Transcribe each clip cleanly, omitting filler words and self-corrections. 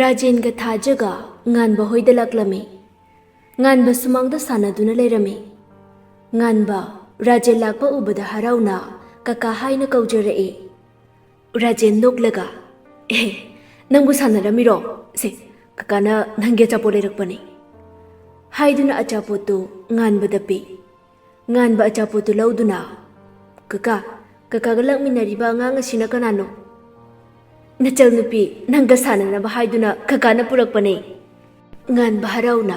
ꯔꯥꯖꯦꯟꯒ ꯊꯥꯖꯒ ꯉꯥꯟꯕ ꯍꯣꯏꯗ ꯂꯥꯛꯂꯝꯃꯤ꯫ ꯉꯥꯟꯕ ꯁꯨꯃꯥꯡꯗ ꯁꯥꯟꯅꯗꯨꯅ ꯂꯩꯔꯝꯃꯤ꯫ ꯉꯥꯟꯕ ꯔꯥꯖꯦꯟ ꯂꯥꯛꯄ ꯎꯕꯗ ꯍꯔꯥꯎꯅ ꯀꯀꯥ ꯍꯥꯏꯅ ꯀꯧꯖꯔꯛꯏ꯫ ꯔꯥꯖꯦꯟ ꯅꯣꯛꯂꯒ ꯅꯪꯕꯨ ꯁꯥꯟꯅꯔꯝꯃꯤꯔꯣ? ꯁꯦ ꯀꯀꯥꯅ ꯅꯪꯒꯤ ꯑꯆꯥꯄꯣꯠ ꯂꯩꯔꯛꯄꯅꯤ ꯍꯥꯏꯗꯨꯅ ꯑꯆꯥꯄꯣꯠꯇꯨ ꯉꯥꯟꯕꯗ ꯄꯤ꯫ ꯉꯥꯟꯕ ꯑꯆꯥꯄꯣꯠꯇꯨ ꯂꯧꯗꯨꯅ ꯀꯀꯥꯒ ꯂꯥꯛꯃꯤꯟꯅꯔꯤꯕ ꯑꯉꯥꯡ ꯑꯁꯤꯅ ꯀꯅꯥꯅꯣ? ꯅꯆꯜ ꯅꯨꯄꯤ ꯅꯪꯒ ꯁꯥꯟꯅꯅꯕ ꯍꯥꯏꯗꯨꯅ ꯀꯀꯥꯅ ꯄꯨꯔꯛꯄꯅꯦ꯫ ꯉꯥꯟꯕ ꯍꯔꯥꯎꯅ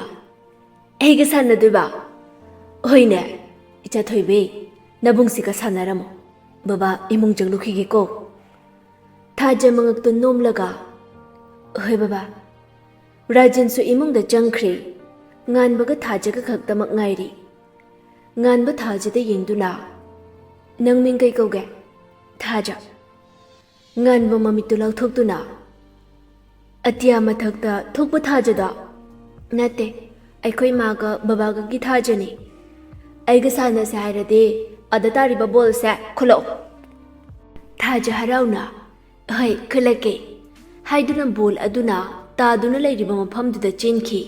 ꯑꯩꯒ ꯁꯥꯟꯅꯗꯣꯏꯕ? ꯍꯣꯏꯅꯦ ꯏꯆꯥ ꯊꯣꯏꯕꯤ, ꯅꯕꯨꯡꯁꯤꯒ ꯁꯥꯟꯅꯔꯝꯃꯣ, ꯕꯕꯥ ꯏꯃꯨꯡ ꯆꯪꯂꯨꯈꯤꯒꯦꯀꯣ꯫ ꯊꯥꯖ ꯃꯉꯛꯇꯨ ꯅꯣꯝꯂꯒ ꯍꯣꯏ ꯕꯕꯥ꯫ ꯔꯥꯖꯦꯟꯁꯨ ꯏꯃꯨꯡꯗ ꯆꯪꯈ꯭ꯔꯦ꯫ ꯉꯥꯟꯕꯒ ꯊꯥꯖꯒ ꯈꯛꯇꯃꯛ ꯉꯥꯏꯔꯤ꯫ ꯉꯥꯟꯕ ꯊꯥꯖꯗ ꯌꯦꯡꯗꯨꯅ ꯅꯪ ꯃꯤꯡ ꯀꯩ ꯀꯧꯒꯦ? ꯊꯥꯖ꯫ ꯉꯥꯟꯕ ꯃꯃꯤꯠꯇꯨ ꯂꯥꯎꯊꯣꯛꯇꯨꯅ ꯑꯇꯤꯌꯥ ꯃꯊꯛꯇ ꯊꯣꯛꯄ ꯊꯥꯖꯗꯣ? ꯅꯠꯇꯦ, ꯑꯩꯈꯣꯏ ꯃꯥꯒ ꯕꯕꯥꯒꯒꯤ ꯊꯥꯖꯅꯤ꯫ ꯑꯩꯒ ꯁꯥꯟꯅꯁꯦ ꯍꯥꯏꯔꯗꯤ ꯑꯗ ꯇꯥꯔꯤꯕ ꯕꯣꯜꯁꯦ ꯈꯨꯜꯂꯛꯑꯣ꯫ ꯊꯥꯖ ꯍꯔꯥꯎꯅ ꯍꯣꯏ ꯈꯨꯜꯂꯛꯀꯦ ꯍꯥꯏꯗꯨꯅ ꯕꯣꯜ ꯑꯗꯨꯅ ꯇꯥꯗꯨꯅ ꯂꯩꯔꯤꯕ ꯃꯐꯝꯗꯨꯗ ꯆꯦꯟꯈꯤ꯫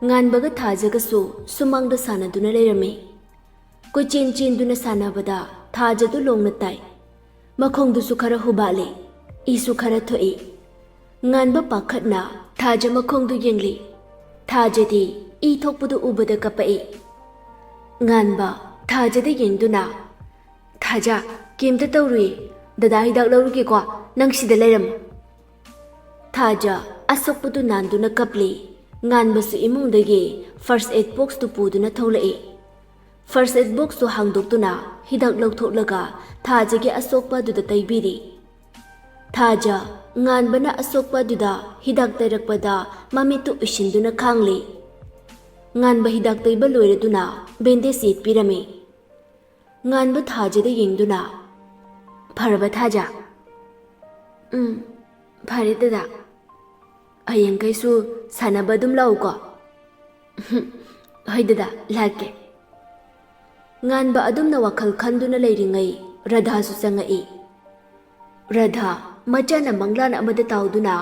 ꯉꯥꯟꯕꯒ ꯊꯥꯖꯒꯁꯨ ꯁꯨꯃꯥꯡꯗ ꯁꯥꯟꯅꯗꯨꯅ ꯂꯩꯔꯝꯃꯤ꯫ ꯀꯣꯏꯆꯦꯟ ꯆꯦꯟꯗꯨꯅ ꯁꯥꯟꯅꯕꯗ ꯊꯥꯖꯗꯨ ꯂꯣꯡꯅ ꯇꯥꯏ꯫ ꯃꯈꯣꯡꯗꯨꯁꯨ ꯈꯔ ꯍꯨꯕꯥꯠꯂꯤ, ꯏꯁꯨ ꯈꯔ ꯊꯣꯛꯏ꯫ ꯉꯥꯟꯕ ꯄꯥꯈꯠꯅ ꯊꯥꯖ ꯃꯈꯣꯡꯗꯨ ꯌꯦꯡꯂꯤ꯫ ꯊꯥꯖꯗꯤ ꯏ ꯊꯣꯛꯄꯗꯨ ꯎꯕꯗ ꯀꯞꯄꯛꯏ꯫ ꯉꯥꯟꯕ ꯊꯥꯖꯗ ꯌꯦꯡꯗꯨꯅ ꯊꯥꯖ ꯀꯩꯝꯇ ꯇꯧꯔꯨꯏ, ꯗꯗꯥ ꯍꯤꯗꯥꯛ ꯂꯧꯔꯨꯒꯦꯀꯣ, ꯅꯪ ꯁꯤꯗ ꯂꯩꯔꯝꯃꯣ꯫ ꯊꯥꯖ ꯑꯁꯣꯛꯄꯗꯨ ꯅꯥꯟꯗꯨꯅ ꯀꯞꯂꯤ꯫ ꯉꯥꯟꯕꯁꯨ ꯏꯃꯨꯡꯗꯒꯤ ꯐꯥꯔꯁ ꯑꯦꯗ ꯕꯣꯛꯁꯇꯨ ꯄꯨꯗꯨꯅ ꯊꯣꯛꯂꯛꯏ꯫ ꯐꯥꯔꯁ ꯑꯦꯗ ꯕꯣꯛꯁꯇꯨ ꯍꯥꯡꯗꯣꯛꯇꯨꯅ ꯍꯤꯗꯥꯛ ꯂꯧꯊꯣꯛꯂꯒ ꯊꯥꯖꯒꯤ ꯑꯁꯣꯛꯄ ꯑꯗꯨꯗ ꯇꯩꯕꯤꯔꯤ꯫ ꯊꯥꯖ ꯉꯥꯟꯕꯅ ꯑꯁꯣꯛꯄ ꯑꯗꯨꯗ ꯍꯤꯗꯥꯛ ꯇꯩꯔꯛꯄꯗ ꯃꯃꯤꯠꯇꯨ ꯎꯏꯁꯤꯟꯗꯨꯅ ꯈꯥꯡꯂꯤ꯫ ꯉꯥꯟꯕ ꯍꯤꯗꯥꯛ ꯇꯩꯕ ꯂꯣꯏꯔꯗꯨꯅ ꯕꯦꯟꯗꯦꯖ ꯌꯦꯠꯄꯤꯔꯝꯃꯤ꯫ ꯉꯥꯟꯕ ꯊꯥꯖꯗ ꯌꯦꯡꯗꯨꯅ ꯐꯔꯕ ꯊꯥꯖ? ꯐꯔꯦ ꯗꯗꯥ꯫ ꯍꯌꯦꯡꯈꯩꯁꯨ ꯁꯥꯟꯅꯕ ꯑꯗꯨꯝ ꯂꯥꯛꯎꯀꯣ꯫ ꯍꯣꯏ ꯗꯗꯥ ꯂꯥꯛꯀꯦ꯫ ꯉꯥꯟꯕ ꯑꯗꯨꯝꯅ ꯋꯥꯈꯜ ꯈꯟꯗꯨꯅ ꯂꯩꯔꯤꯉꯩ ꯔꯥꯙꯥꯁꯨ ꯆꯪꯉꯛꯏ꯫ ꯔꯥꯙꯥ ꯃꯆꯥꯅ ꯃꯪꯂꯥꯟ ꯑꯃꯗ ꯇꯥꯎꯗꯨꯅ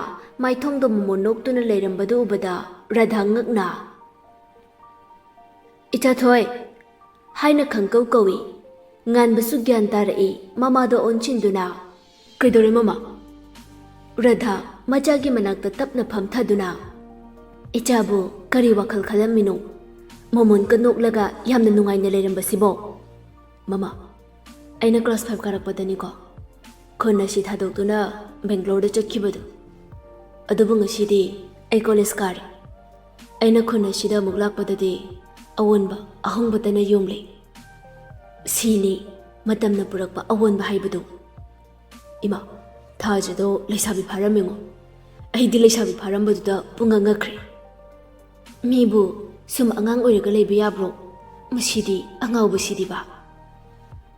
ꯃꯥꯏꯊꯣꯡꯗ ꯃꯣꯃꯣ ꯅꯣꯛꯇꯨꯅ ꯂꯩꯔꯝꯕꯗꯨ ꯎꯕꯗ ꯔꯥꯙꯥ ꯉꯛꯅ ꯏꯆꯥꯊꯣꯏ ꯍꯥꯏꯅ ꯈꯪꯀꯧ ꯀꯧꯏ꯫ ꯉꯥꯟꯕꯁꯨ ꯒ꯭ꯌꯥꯟ ꯇꯥꯔꯛꯏ ꯃꯃꯥꯗ ꯑꯣꯟꯁꯤꯟꯗꯨꯅ ꯀꯩꯗꯧꯔꯦ ꯃꯃꯥ? ꯔꯥꯙꯥ ꯃꯆꯥꯒꯤ ꯃꯅꯥꯛꯇ ꯇꯞꯅ ꯐꯝꯊꯗꯨꯅ ꯏꯆꯥꯕꯨ ꯀꯔꯤ ꯋꯥꯈꯜ ꯈꯜꯂꯝꯃꯤꯅꯣ? ꯃꯣꯃꯣꯟꯀ ꯅꯣꯛꯂꯒ ꯌꯥꯝꯅ ꯅꯨꯡꯉꯥꯏꯅ ꯂꯩꯔꯝꯕꯁꯤꯕꯣ? ꯃꯃꯥ, ꯑꯩꯅ ꯀ꯭ꯂꯥꯁ 5 ꯀꯥꯔꯛꯄꯗꯅꯤꯀꯣ ꯈꯨꯟ ꯑꯁꯤ ꯊꯥꯗꯣꯛꯇꯨꯅ ꯕꯦꯡꯒ꯭ꯂꯣꯔꯗ ꯆꯠꯈꯤꯕꯗꯨ꯫ ꯑꯗꯨꯕꯨ ꯉꯁꯤꯗꯤ ꯑꯩ ꯀꯣꯂꯦꯖ ꯀꯥꯔꯤ꯫ ꯑꯩꯅ ꯈꯨꯟ ꯑꯁꯤꯗ ꯑꯃꯨꯛ ꯂꯥꯛꯄꯗꯗꯤ ꯑꯑꯣꯟꯕ ꯑꯍꯣꯡꯕꯇꯅ ꯌꯣꯡꯂꯤ꯫ ꯁꯤꯅꯤ ꯃꯇꯝꯅ ꯄꯨꯔꯛꯄ ꯑꯑꯣꯟꯕ ꯍꯥꯏꯕꯗꯨ꯫ ꯏꯃꯥ, ꯊꯥꯖꯗꯣ ꯂꯩꯁꯥꯕꯤ ꯐꯥꯔꯝꯃꯤꯉꯣ꯫ ꯑꯩꯗꯤ ꯂꯩꯁꯥꯕꯤ ꯐꯥꯔꯝꯕꯗꯨꯗ ꯄꯨꯡꯉꯛ ꯉꯛꯈ꯭ꯔꯦ꯫ ꯃꯤꯕꯨ ꯁꯨꯝ ꯑꯉꯥꯡ ꯑꯣꯏꯔꯒ ꯂꯩꯕ ꯌꯥꯕ꯭ꯔꯣ? ꯃꯁꯤꯗꯤ ꯑꯉꯥꯎꯕꯁꯤꯗꯤꯕ꯫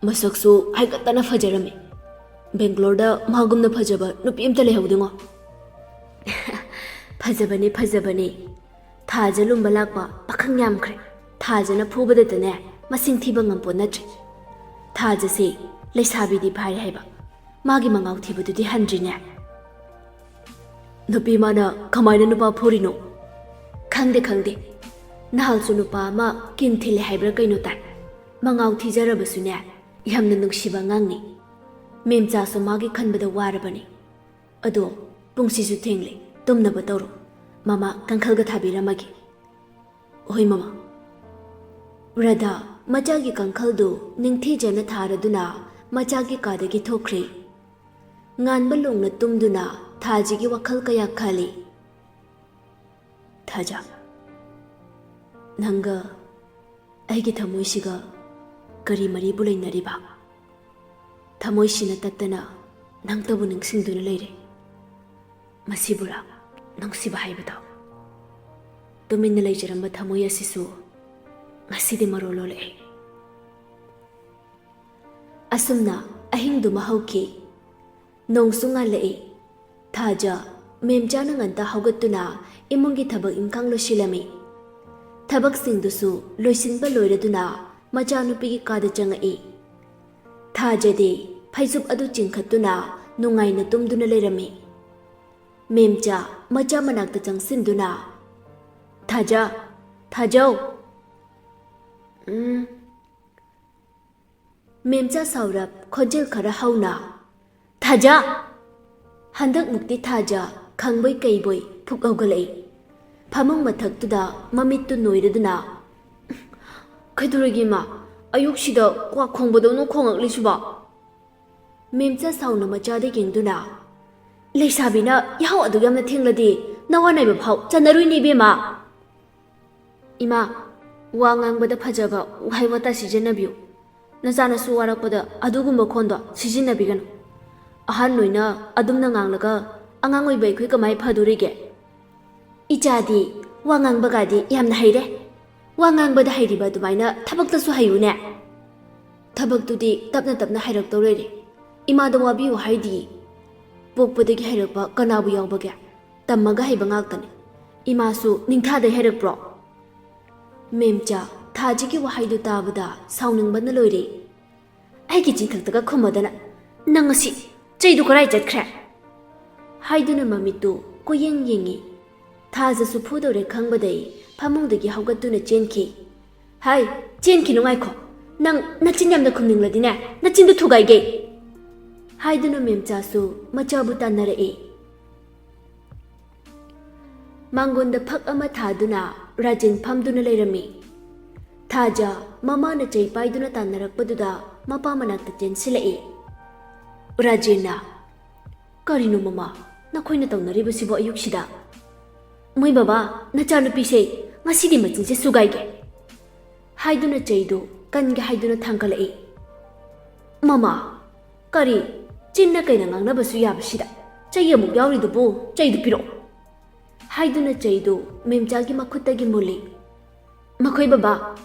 ꯃꯁꯛꯁꯨ ꯍꯥꯏꯒꯠꯇꯅ ꯐꯖꯔꯝꯃꯤ꯫ ꯕꯦꯡꯒ꯭ꯂꯣꯔꯗ ꯃꯥꯒꯨꯝꯅ ꯐꯖꯕ ꯅꯨꯄꯤ ꯑꯃꯇ ꯂꯩꯍꯧꯗꯦꯉꯣ꯫ ꯐꯖꯕꯅꯤ ꯐꯖꯕꯅꯤ, ꯊꯥꯖ ꯂꯨꯝꯕ ꯂꯥꯛꯄ ꯄꯥꯈꯪ ꯌꯥꯝꯈ꯭ꯔꯦ꯫ ꯊꯥꯖꯅ ꯐꯨꯕꯗꯇꯅꯦ ꯃꯁꯤꯡ ꯊꯤꯕ ꯉꯝꯄꯣꯠ ꯅꯠꯇ꯭ꯔꯦ꯫ ꯊꯥꯖꯁꯤ ꯂꯩꯁꯥꯕꯤꯗꯤ ꯐꯥꯔꯦ ꯍꯥꯏꯕ, ꯃꯥꯒꯤ ꯃꯉꯥꯎ ꯊꯤꯕꯗꯨꯗꯤ ꯍꯟꯗ꯭ꯔꯤꯅꯦ꯫ ꯅꯨꯄꯤ ꯃꯥꯅ ꯀꯃꯥꯏꯅ ꯅꯨꯄꯥ ꯐꯨꯔꯤꯅꯣ? ꯈꯪꯗꯦ, ꯅꯍꯥꯜꯁꯨ ꯅꯨꯄꯥ ꯑꯃ ꯀꯤꯟ ꯊꯤꯜꯂꯦ ꯍꯥꯏꯕ꯭ꯔꯥ ꯀꯩꯅꯣ ꯇꯥꯏ꯫ ꯃꯉꯥꯎ ꯊꯤꯖꯔꯕꯁꯨꯅꯦ ꯌꯥꯝꯅ ꯅꯨꯡꯁꯤꯕ ꯑꯉꯥꯡꯅꯤ꯫ ꯃꯦꯝꯆꯥꯁꯨ ꯃꯥꯒꯤ ꯈꯟꯕꯗ ꯋꯥꯔꯕꯅꯤ꯫ ꯑꯗꯣ ꯄꯨꯡꯁꯤꯁꯨ ꯊꯦꯡꯂꯦ, ꯇꯨꯝꯅꯕ ꯇꯧꯔꯣ꯫ ꯃꯃꯥ ꯀꯥꯡꯈꯜꯒ ꯊꯥꯕꯤꯔꯝꯃꯒꯦ꯫ ꯍꯣꯏ ꯃꯃꯥ꯫ ꯔꯥꯙꯥ ꯃꯆꯥꯒꯤ ꯀꯥꯡꯈꯜꯗꯨ ꯅꯤꯡꯊꯤꯖꯅ ꯊꯥꯔꯗꯨꯅ ꯃꯆꯥꯒꯤ ꯀꯥꯗꯒꯤ ꯊꯣꯛꯈ꯭ꯔꯦ꯫ ꯉꯥꯟꯕ ꯂꯣꯡꯅ ꯇꯨꯝꯗꯨꯅ ꯊꯥꯖꯒꯤ ꯋꯥꯈꯜ ꯀꯌꯥ ꯈꯜꯂꯤ꯫ ꯊꯥꯖ, ꯅꯪꯒ ꯑꯩꯒꯤ ꯊꯃꯣꯏꯁꯤꯒ ꯀꯔꯤ ꯃꯔꯤꯕꯨ ꯂꯩꯅꯔꯤꯕ? ꯊꯃꯣꯏꯁꯤꯅ ꯇꯠꯇꯅ ꯅꯪꯇꯕꯨ ꯅꯤꯡꯁꯤꯡꯗꯨꯅ ꯂꯩꯔꯦ꯫ ꯃꯁꯤꯕꯨꯔꯥ ꯅꯨꯡꯁꯤꯕ ꯍꯥꯏꯕꯗꯣ? ꯇꯨꯃꯤꯟꯅ ꯂꯩꯖꯔꯝꯕ ꯊꯃꯣꯏ ꯑꯁꯤꯁꯨ ꯉꯁꯤꯗꯤ ꯃꯔꯣꯜ ꯂꯣꯜꯂꯛꯑꯦ꯫ ꯑꯁꯨꯝꯅ ꯑꯍꯤꯡꯗꯨꯃ ꯍꯧꯈꯤ꯫ ꯅꯣꯡꯁꯨ ꯉꯥꯜꯂꯛꯏ꯫ ꯊꯥꯖ ꯃꯦꯝꯆꯥꯅ ꯉꯟꯇꯥ ꯍꯧꯒꯠꯇꯨꯅ ꯏꯃꯨꯡꯒꯤ ꯊꯕꯛ ꯏꯟꯈꯥꯡ ꯂꯣꯏꯁꯤꯜꯂꯝꯃꯤ꯫ ꯊꯕꯛꯁꯤꯡꯗꯨꯁꯨ ꯂꯣꯏꯁꯤꯟꯕ ꯂꯣꯏꯔꯗꯨꯅ ꯃꯆꯥꯅꯨꯄꯤꯒꯤ ꯀꯥꯗ ꯆꯪꯉꯛꯏ꯫ ꯊꯥꯖꯗꯤ ꯐꯩꯖꯨꯞ ꯑꯗꯨ ꯆꯤꯡꯈꯠꯇꯨꯅ ꯅꯨꯡꯉꯥꯏꯅ ꯇꯨꯝꯗꯨꯅ ꯂꯩꯔꯝꯃꯤ꯫ ꯃꯦꯝꯆꯥ ꯃꯆꯥ ꯃꯅꯥꯛꯇ ꯆꯪꯁꯤꯟꯗꯨꯅ ꯊꯥꯖ ꯊꯥꯖꯧ ꯃꯦꯝꯆꯥ ꯁꯥꯎꯔꯞ ꯈꯣꯟꯖꯦꯜ ꯈꯔ ꯍꯧꯅ ꯊꯥꯖ ꯍꯟꯗꯛꯃꯨꯛꯇꯤ ꯊꯥꯖ ꯈꯪꯕꯣꯏ ꯀꯩꯕꯣꯏ ꯐꯨꯛ ꯍꯧꯒꯠꯂꯛꯏ ꯐꯃꯨꯡ ꯃꯊꯛꯇꯨꯗ ꯃꯃꯤꯠꯇꯨ ꯅꯣꯏꯔꯗꯨꯅ ꯀꯩꯗꯧꯔꯒꯦ ꯏꯃꯥ ꯑꯌꯨꯛꯁꯤꯗ ꯀ꯭ꯋꯥꯛ ꯈꯣꯡꯕꯗꯧꯅ ꯈꯣꯡꯉꯛꯂꯤꯁꯤꯕꯣ ꯃꯦꯝꯆꯥ ꯁꯥꯎꯅ ꯃꯆꯥꯗ ꯌꯦꯡꯗꯨꯅ ꯂꯩꯁꯥꯕꯤꯅ ꯌꯥꯍꯧ ꯑꯗꯨꯛ ꯌꯥꯝꯅ ꯊꯦꯡꯂꯗꯤ ꯅꯋꯥ ꯅꯥꯏꯕ ꯐꯥꯎ ꯆꯟꯅꯔꯣꯏꯅꯦ ꯏꯕꯦꯝꯃ ꯏꯃꯥ ꯋꯥ ꯉꯥꯡꯕꯗ ꯐꯖꯕ ꯋꯥꯍꯩ ꯋꯥꯇꯥ ꯁꯤꯖꯤꯟꯅꯕꯤꯌꯨ ꯅꯆꯥꯅꯁꯨ ꯋꯥꯔꯛꯄꯗ ꯑꯗꯨꯒꯨꯝꯕ ꯈꯣꯟꯗꯣ ꯁꯤꯖꯤꯟꯅꯕꯤꯒꯅꯨ ꯑꯍꯟ ꯅꯣꯏꯅ ꯑꯗꯨꯝꯅ ꯉꯥꯡꯂꯒ ꯑꯉꯥꯡ ꯑꯣꯏꯕ ꯑꯩꯈꯣꯏ ꯀꯃꯥꯏ ꯐꯗꯣꯔꯤꯒꯦ ꯏꯆꯥꯗꯤ ꯋꯥ ꯉꯥꯡꯕꯒꯗꯤ ꯌꯥꯝꯅ ꯍꯩꯔꯦ ꯋꯥ ꯉꯥꯡꯕꯗ ꯍꯩꯔꯤꯕ ꯑꯗꯨꯃꯥꯏꯅ ꯊꯕꯛꯇꯁꯨ ꯍꯩꯌꯨꯅꯦ ꯊꯕꯛꯇꯨꯗꯤ ꯇꯞꯅ ꯇꯞꯅ ꯍꯩꯔꯛꯇꯧ ꯂꯩꯔꯦ ꯏꯃꯥꯗ ꯋꯥꯕꯤꯌꯨ ꯍꯥꯏꯗꯤ ꯄꯣꯛꯄꯗꯒꯤ ꯍꯩꯔꯛꯄ ꯀꯅꯥꯕꯨ ꯌꯥꯎꯕꯒꯦ ꯇꯝꯃꯒ ꯍꯩꯕ ꯉꯥꯛꯇꯅꯤ ꯏꯃꯥꯁꯨ ꯅꯤꯡꯊꯥꯗꯩ ꯍꯩꯔꯛꯄ꯭ꯔꯣ ꯃꯦꯝꯆꯥ ꯊꯥꯖꯤꯒꯤ ꯋꯥꯍꯩꯗꯨ ꯇꯥꯕꯗ ꯁꯥꯎꯅꯤꯡꯕꯅ ꯂꯣꯏꯔꯦ ꯑꯩꯒꯤ ꯆꯤꯟꯊꯛꯇꯒ ꯈꯨꯝꯃꯗꯅ ꯅꯪ ꯉꯁꯤ ꯆꯩꯗꯨ ꯀꯔꯥꯏ ꯆꯠꯈ꯭ꯔꯦ ꯍꯥꯏꯗꯨꯅ ꯃꯃꯤꯠꯇꯨ ꯀꯣꯌꯦꯡ ꯌꯦꯡꯉꯤ ꯊꯥꯖꯁꯨ ꯐꯨꯗꯧꯔꯦ ꯈꯪꯕꯗꯩ ꯐꯃꯨꯡꯗꯒꯤ ꯍꯧꯒꯠꯇꯨꯅ ꯆꯦꯟꯈꯤ ꯍꯥꯏ ꯆꯦꯟꯈꯤꯅꯨ ꯉꯥꯏꯈꯣ ꯅꯪ ꯅꯆꯤꯟ ꯌꯥꯝꯅ ꯈꯨꯝꯅꯤꯡꯂꯗꯤꯅꯦ ꯅꯆꯤꯟꯗꯨ ꯊꯨꯒꯥꯏꯒꯦ ꯍꯥꯏꯗꯨꯅ ꯃꯦꯝꯆꯥꯁꯨ ꯃꯆꯥꯕꯨ ꯇꯥꯟꯅꯔꯛꯏ ꯃꯥꯡꯒꯣꯟꯗ ꯐꯛ ꯑꯃ ꯊꯥꯗꯨꯅ ꯔꯥꯖꯦꯟ ꯐꯝꯗꯨꯅ ꯂꯩꯔꯝꯃꯤ ꯊꯥꯖ ꯃꯃꯥꯅ ꯆꯩ ꯄꯥꯏꯗꯨꯅ ꯇꯥꯟꯅꯔꯛꯄꯗꯨꯗ ꯃꯄꯥ ꯃꯅꯥꯛꯇ ꯆꯦꯟꯁꯤꯜꯂꯛꯏ ꯔꯥꯖꯦꯟꯅ ꯀꯔꯤꯅꯣ ꯃꯃꯥ ꯅꯈꯣꯏꯅ ꯇꯧꯅꯔꯤꯕꯁꯤꯕꯨ ꯑꯌꯨꯛꯁꯤꯗ ꯃꯣꯏ ꯕꯕꯥ ꯅꯆꯥꯅꯨꯄꯤꯁꯦ ꯉꯁꯤꯗꯤ ꯃꯆꯤꯟꯁꯦ ꯁꯨꯒꯥꯏꯒꯦ ꯍꯥꯏꯗꯨꯅ ꯆꯩꯗꯨ ꯀꯟꯒꯦ ꯍꯥꯏꯗꯨꯅ ꯊꯥꯡꯒꯠꯂꯛꯏ ꯃꯃꯥ ꯀꯔꯤ ꯆꯤꯟꯅ ꯀꯩꯅ ꯉꯥꯡꯅꯕꯁꯨ ꯌꯥꯕꯁꯤꯗ ꯆꯩ ꯑꯃꯨꯛ ꯌꯥꯎꯔꯤꯗꯨꯕꯨ ꯆꯩꯗꯨ ꯄꯤꯔꯛꯑꯣ ꯍꯥꯏꯗꯨꯅ ꯆꯩꯗꯨ ꯃꯦꯝꯆꯥꯒꯤ ꯃꯈꯨꯠꯇꯒꯤ ꯃꯨꯜꯂꯤ ꯃꯈꯣꯏ ꯕꯕꯥ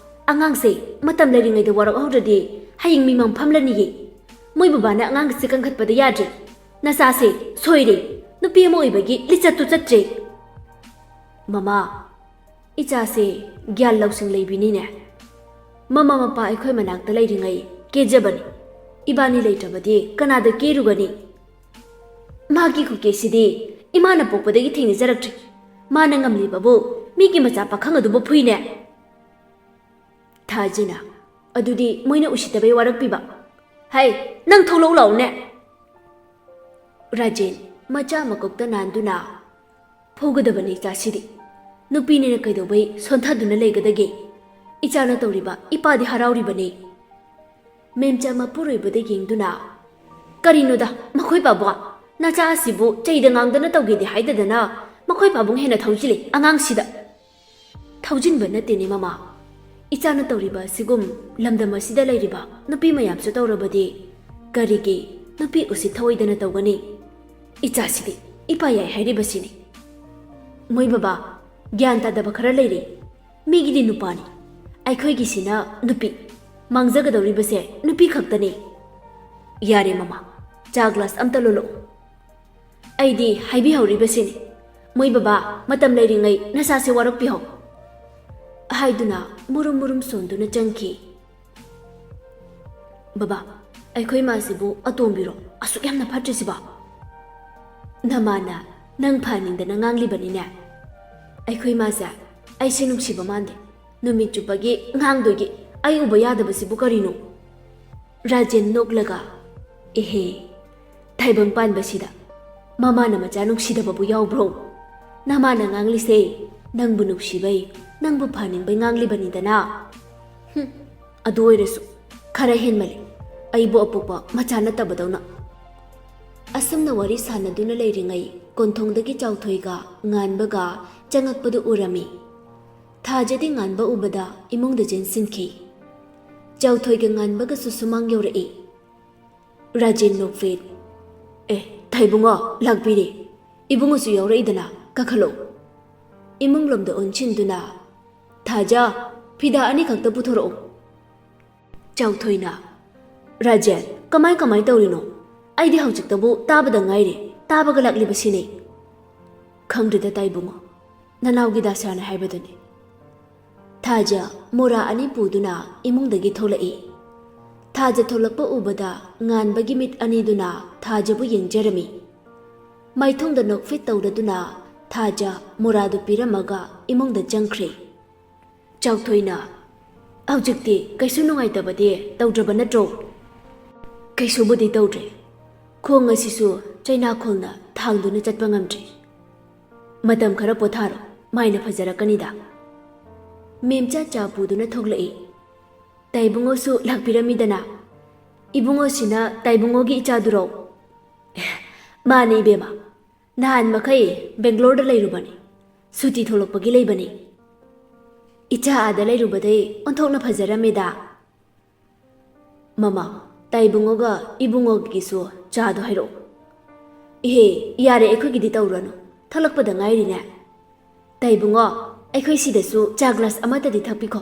ꯑꯉꯥꯡꯁꯦ ꯃꯇꯝ ꯂꯩꯔꯤꯉꯩꯗ ꯋꯥꯔꯛꯍꯧꯗ꯭ꯔꯗꯤ ꯍꯌꯦꯡ ꯃꯤꯃꯥꯡ ꯐꯝꯂꯅꯤꯌꯦ ꯃꯣꯏ ꯕꯕꯥꯅ ꯑꯉꯥꯡꯒꯁꯦ ꯀꯟꯈꯠꯄꯗ ꯌꯥꯗ꯭ꯔꯦ ꯅꯆꯥꯁꯦ ꯁꯣꯏꯔꯦ ꯅꯨꯄꯤ ꯑꯃ ꯑꯣꯏꯕꯒꯤ ꯂꯤꯆꯠꯇꯨ ꯆꯠꯇ꯭ꯔꯦ ꯃꯃꯥ ꯏꯆꯥꯁꯦ ꯒ꯭ꯌꯥꯟ ꯂꯧꯁꯤꯡ ꯂꯩꯕꯤꯅꯤꯅꯦ ꯃꯃꯥ ꯃꯄꯥ ꯑꯩꯈꯣꯏ ꯃꯅꯥꯛꯇ ꯂꯩꯔꯤꯉꯩ ꯀꯦꯖꯕꯅꯤ ꯏꯕꯥꯅꯤ ꯂꯩꯇ꯭ꯔꯕꯗꯤ ꯀꯅꯥꯗ ꯀꯦꯔꯨꯒꯅꯤ ꯃꯥꯒꯤ ꯈꯨꯀꯦꯁꯤꯗꯤ ꯏꯃꯥꯅ ꯄꯣꯛꯄꯗꯒꯤ ꯊꯦꯡꯅꯖꯔꯛꯇ꯭ꯔꯤ ꯃꯥꯅ ꯉꯝꯂꯤꯕꯕꯨ ꯃꯤꯒꯤ ꯃꯆꯥ ꯄꯥꯈꯪ ꯑꯗꯨꯕꯨ ꯐꯨꯏꯅꯦ ꯊꯥꯖꯅ ꯑꯗꯨꯗꯤ ꯃꯣꯏꯅ ꯎꯁꯤꯠꯇꯕꯩ ꯋꯥꯔꯛꯄꯤꯕ ꯍꯥꯏ ꯅꯪ ꯊꯣꯛꯂꯛꯎ ꯂꯥꯛꯎꯅꯦ ꯔꯥꯖꯦꯟ ꯃꯆꯥ ꯃꯀꯣꯛꯇ ꯅꯥꯟꯗꯨꯅ ꯐꯨꯒꯗꯕꯅꯤ ꯏꯆꯥꯁꯤꯗꯤ ꯅꯨꯄꯤꯅꯤꯅ ꯀꯩꯗꯧꯕꯩ ꯁꯣꯟꯊꯗꯨꯅ ꯂꯩꯒꯗꯒꯦ ꯏꯆꯥꯅ ꯇꯧꯔꯤꯕ ꯏꯄꯥꯗꯤ ꯍꯔꯥꯎꯔꯤꯕꯅꯤ ꯃꯦꯝꯆꯥ ꯃꯄꯨꯔꯣꯏꯕꯗ ꯌꯦꯡꯗꯨꯅ ꯀꯔꯤꯅꯣꯗ ꯃꯈꯣꯏ ꯄꯥꯕꯨꯡ ꯅꯆꯥ ꯑꯁꯤꯕꯨ ꯆꯩꯗ ꯉꯥꯡꯗꯅ ꯇꯧꯒꯦꯗꯤ ꯍꯥꯏꯗꯗꯅ ꯃꯈꯣꯏ ꯄꯥꯕꯨꯡ ꯍꯦꯟꯅ ꯊꯧꯖꯤꯜꯂꯤ ꯑꯉꯥꯡꯁꯤꯗ ꯊꯧꯖꯤꯟꯕ ꯅꯠꯇꯦꯅꯦ ꯃꯃꯥ ꯏꯆꯥꯅ ꯇꯧꯔꯤꯕ ꯑꯁꯤꯒꯨꯝ ꯂꯝꯗꯝ ꯑꯁꯤꯗ ꯂꯩꯔꯤꯕ ꯅꯨꯄꯤ ꯃꯌꯥꯝꯁꯨ ꯇꯧꯔꯕꯗꯤ ꯀꯔꯤꯒꯤ ꯅꯨꯄꯤ ꯎꯁꯤꯠ ꯊꯑꯣꯏꯗꯅ ꯇꯧꯒꯅꯤ ꯏꯆꯥꯁꯤꯗꯤ ꯏꯄꯥ ꯌꯥꯏ ꯍꯥꯏꯔꯤꯕꯁꯤꯅꯤ ꯃꯣꯏ ꯕꯕꯥ ꯒ꯭ꯌꯥꯟ ꯇꯥꯗꯕ ꯈꯔ ꯂꯩꯔꯤ ꯃꯤꯒꯤꯗꯤ ꯅꯨꯄꯥꯅꯤ ꯑꯩꯈꯣꯏꯒꯤꯁꯤꯅ ꯅꯨꯄꯤ ꯃꯥꯡꯖꯒꯗꯧꯔꯤꯕꯁꯦ ꯅꯨꯄꯤ ꯈꯛꯇꯅꯤ ꯌꯥꯔꯦ ꯃꯃꯥ ꯆꯥ ꯒ꯭ꯂꯥꯁ ꯑꯝꯇ ꯂꯣꯜꯂꯛꯎ ꯑꯩꯗꯤ ꯍꯥꯏꯕꯤꯍꯧꯔꯤꯕꯁꯤꯅꯤ ꯃꯣꯏ ꯕꯕꯥ ꯃꯇꯝ ꯂꯩꯔꯤꯉꯩ ꯅꯆꯥꯁꯦ ꯋꯥꯔꯛꯄꯤꯍꯧ ꯍꯥꯏꯗꯨꯅ ꯃꯨꯔꯨꯝ ꯃꯨꯔꯨꯝ ꯁꯣꯟꯗꯨꯅ ꯆꯪꯈꯤ ꯕꯕꯥ ꯑꯩꯈꯣꯏ ꯃꯥꯁꯤꯕꯨ ꯑꯇꯣꯝꯕꯤꯔꯣ ꯑꯁꯨꯛ ꯌꯥꯝꯅ ꯐꯠꯇ꯭ꯔꯤꯁꯤꯕꯣ ꯅꯃꯥꯅ ꯅꯪ ꯐꯍꯟꯅꯤꯡꯗꯅ ꯉꯥꯡꯂꯤꯕꯅꯤꯅꯦ ꯑꯩꯈꯣꯏ ꯃꯥꯁꯦ ꯑꯩꯁꯦ ꯅꯨꯡꯁꯤꯕ ꯃꯥꯟꯗꯦ ꯅꯨꯃꯤꯠ ꯆꯨꯞꯄꯒꯤ ꯉꯥꯡꯗꯣꯏꯒꯤ ꯑꯩ ꯎꯕ ꯌꯥꯗꯕꯁꯤꯕꯨ ꯀꯔꯤꯅꯣ ꯔꯥꯖꯦꯟ ꯅꯣꯛꯂꯒ ꯑꯦꯍꯦ ꯇꯥꯏꯕꯪ ꯄꯥꯟꯕꯁꯤꯗ ꯃꯃꯥꯅ ꯃꯆꯥ ꯅꯨꯡꯁꯤꯗꯕꯕꯨ ꯌꯥꯎꯕ꯭ꯔꯣ ꯅꯃꯥꯅ ꯉꯥꯡꯂꯤꯁꯦ ꯅꯪꯕꯨ ꯅꯨꯡꯁꯤꯕꯩ ꯅꯪꯕꯨ ꯐꯍꯟꯅꯤꯡꯕꯩ ꯉꯥꯡꯂꯤꯕꯅꯤꯗꯅ ꯑꯗꯨ ꯑꯣꯏꯔꯁꯨ ꯈꯔ ꯍꯦꯟꯃꯜꯂꯤ ꯑꯩꯕꯨ ꯑꯄꯣꯛꯄ ꯃꯆꯥ ꯅꯠꯇꯕꯗꯧꯅ ꯑꯁꯨꯝꯅ ꯋꯥꯔꯤ ꯁꯥꯟꯅꯗꯨꯅ ꯂꯩꯔꯤꯉꯩ ꯀꯣꯟꯊꯣꯡꯗꯒꯤ ꯆꯥꯎꯊꯣꯏꯒ ꯉꯥꯟꯕꯒ ꯆꯪꯉꯛꯄꯗꯨ ꯎꯔꯝꯃꯤ ꯊꯥꯖꯗꯤ ꯉꯥꯟꯕ ꯎꯕꯗ ꯏꯃꯨꯡꯗ ꯆꯦꯟꯁꯤꯟꯈꯤ ꯆꯥꯎꯊꯣꯏꯒ ꯉꯥꯟꯕꯒꯁꯨ ꯁꯨꯃꯥꯡ ꯌꯧꯔꯛꯏ ꯔꯥꯖꯦꯟ ꯅꯣꯛꯐꯦꯠ ꯊꯩꯕꯨꯡꯉꯣ ꯂꯥꯛꯄꯤꯔꯦ ꯏꯕꯨꯡꯉꯣꯁꯨ ꯌꯥꯎꯔꯛꯏꯗꯅ ꯀꯥꯈꯠꯂꯣ ꯏꯃꯨꯡꯂꯣꯝꯗ ꯑꯣꯟꯁꯤꯟꯗꯨꯅ ꯊꯥꯖ ꯐꯤꯗꯥ ꯑꯅꯤꯈꯛꯇ ꯄꯨꯊꯣꯔꯛꯎ ꯆꯥꯎꯊꯣꯏꯅ ꯔꯥꯖꯦꯟ ꯀꯃꯥꯏ ꯇꯧꯔꯤꯅꯣ ꯑꯩꯗꯤ ꯍꯧꯖꯤꯛꯇꯕꯨ ꯇꯥꯕꯗ ꯉꯥꯏꯔꯦ ꯇꯥꯕꯒ ꯂꯥꯛꯂꯤꯕꯁꯤꯅꯤ ꯈꯪꯗ꯭ꯔꯦꯗ ꯇꯥꯏꯕꯨꯡꯉꯣ ꯅꯅꯥꯎꯒꯤ ꯗꯥꯁꯥꯅ ꯍꯥꯏꯕꯗꯨꯅꯤ ꯊꯥꯖ ꯃꯣꯔꯥ ꯑꯅꯤ ꯄꯨꯗꯨꯅ ꯏꯃꯨꯡꯗꯒꯤ ꯊꯣꯛꯂꯛꯏ ꯊꯥꯖ ꯊꯣꯛꯂꯛꯄ ꯎꯕꯗ ꯉꯥꯟꯕꯒꯤ ꯃꯤꯠ ꯑꯅꯤꯗꯨꯅ ꯊꯥꯖꯕꯨ ꯌꯦꯡꯖꯔꯝꯃꯤ ꯃꯥꯏꯊꯣꯡꯗ ꯅꯣꯛꯐꯦꯠ ꯇꯧꯔꯗꯨꯅ ꯊꯥꯖ ꯃꯣꯔꯥꯗꯨ ꯄꯤꯔꯝꯃꯒ ꯏꯃꯨꯡꯗ ꯆꯪꯈ꯭ꯔꯦ꯫ ꯆꯥꯎꯊꯣꯏꯅ "ꯍꯧꯖꯤꯛꯇꯤ ꯀꯩꯁꯨ ꯅꯨꯡꯉꯥꯏꯇꯕꯗꯤ ꯇꯧꯗ꯭ꯔꯕ ꯅꯠꯇ꯭ꯔꯣ?" "ꯀꯩꯁꯨꯕꯨꯗꯤ ꯇꯧꯗ꯭ꯔꯦ꯫ ꯈꯣꯡ ꯑꯁꯤꯁꯨ ꯆꯩꯅꯥꯈꯣꯜꯅ ꯊꯥꯡꯗꯨꯅ ꯆꯠꯄ ꯉꯝꯗ꯭ꯔꯤ꯫ ꯃꯇꯝ ꯈꯔ ꯄꯣꯊꯥꯔꯣ, ꯃꯥꯏꯅ ꯐꯖꯔꯛꯀꯅꯤꯗ." ꯃꯦꯝꯆꯥ ꯆꯥ ꯄꯨꯗꯨꯅ ꯊꯣꯛꯂꯛꯏ꯫ "ꯇꯥꯏꯕꯨꯡꯉꯣꯁꯨ ꯂꯥꯛꯄꯤꯔꯝꯃꯤꯗꯅ? ꯏꯕꯨꯡꯉꯣꯁꯤꯅ ꯇꯥꯏꯕꯨꯡꯉꯣꯒꯤ ꯏꯆꯥꯗꯨꯔꯣ?" "ꯃꯥꯅꯦ ꯏꯕꯦꯝꯃ, ꯅꯍꯥꯟ ꯃꯈꯩ ꯕꯦꯡꯒ꯭ꯂꯣꯔꯗ ꯂꯩꯔꯨꯕꯅꯤ, ꯁꯨꯇꯤ ꯊꯣꯛꯂꯛꯄꯒꯤ ꯂꯩꯕꯅꯤ꯫ ꯏꯆꯥ ꯑꯥꯗ ꯂꯩꯔꯨꯕꯗꯩ ꯑꯣꯟꯊꯣꯛꯅ ꯐꯖꯔꯝꯃꯦꯗ." "ꯃꯃꯥ, ꯇꯥꯏꯕꯨꯡꯉꯣꯒ ꯏꯕꯨꯡꯉꯣꯒꯤꯁꯨ ꯆꯥꯗꯣ ꯍꯥꯏꯔꯛꯑꯣ." "ꯏꯍꯦ ꯌꯥꯔꯦ, ꯑꯩꯈꯣꯏꯒꯤꯗꯤ ꯇꯧꯔꯅꯨ, ꯊꯣꯛꯂꯛꯄꯗ ꯉꯥꯏꯔꯤꯅꯦ꯫ ꯇꯥꯏꯕꯨꯡꯉꯣ, ꯑꯩꯈꯣꯏ ꯁꯤꯗꯁꯨ ꯆꯥ ꯒ꯭ꯂꯥꯁ ꯑꯃꯇꯗꯤ ꯊꯛꯄꯤꯈꯣ꯫